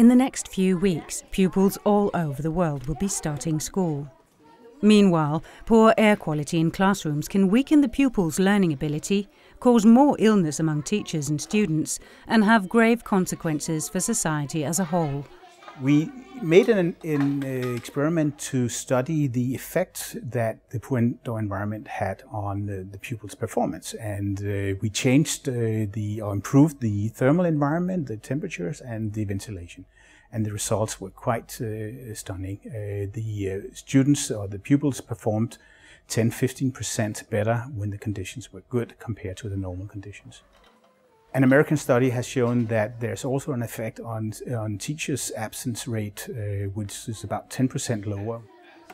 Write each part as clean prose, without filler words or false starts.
In the next few weeks, pupils all over the world will be starting school. Meanwhile, poor air quality in classrooms can weaken the pupils' learning ability, cause more illness among teachers and students, and have grave consequences for society as a whole. We made an experiment to study the effect that the poor indoor environment had on the pupils' performance, and we changed or improved the thermal environment, the temperatures, and the ventilation. And the results were quite stunning. The students or the pupils performed 10–15% better when the conditions were good compared to the normal conditions. An American study has shown that there's also an effect on teachers' absence rate, which is about 10% lower.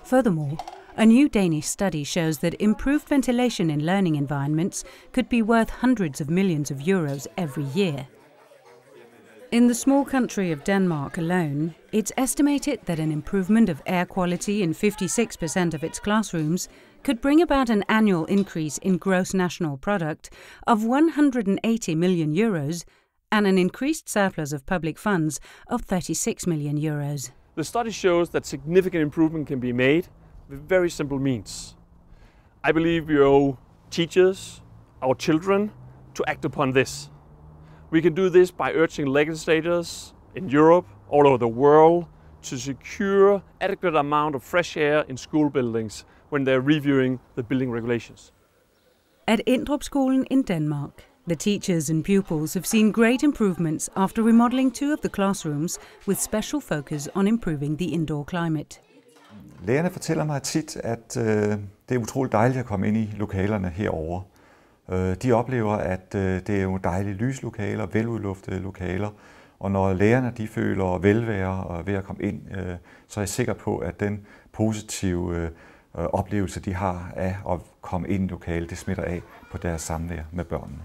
Furthermore, a new Danish study shows that improved ventilation in learning environments could be worth hundreds of millions of euros every year. In the small country of Denmark alone, it's estimated that an improvement of air quality in 56% of its classrooms could bring about an annual increase in gross national product of 180 million euros and an increased surplus of public funds of 36 million euros. The study shows that significant improvement can be made with very simple means. I believe we owe teachers, our children, to act upon this. We can do this by urging legislators in Europe, all over the world, to secure adequate amount of fresh air in school buildings when they're reviewing the building regulations. At Indrupskolen in Denmark, the teachers and pupils have seen great improvements after remodeling 2 of the classrooms with special focus on improving the indoor climate. Lærerne fortæller mig tit, at det er utroligt dejligt at komme ind i lokalerne herovre. De oplever, at det er jo dejlige lyslokaler, veludluftede lokaler, og når lærerne de føler velvære ved at komme ind, så er jeg sikker på, at den positive oplevelse, de har af at komme ind i lokalet, det smitter af på deres samvær med børnene.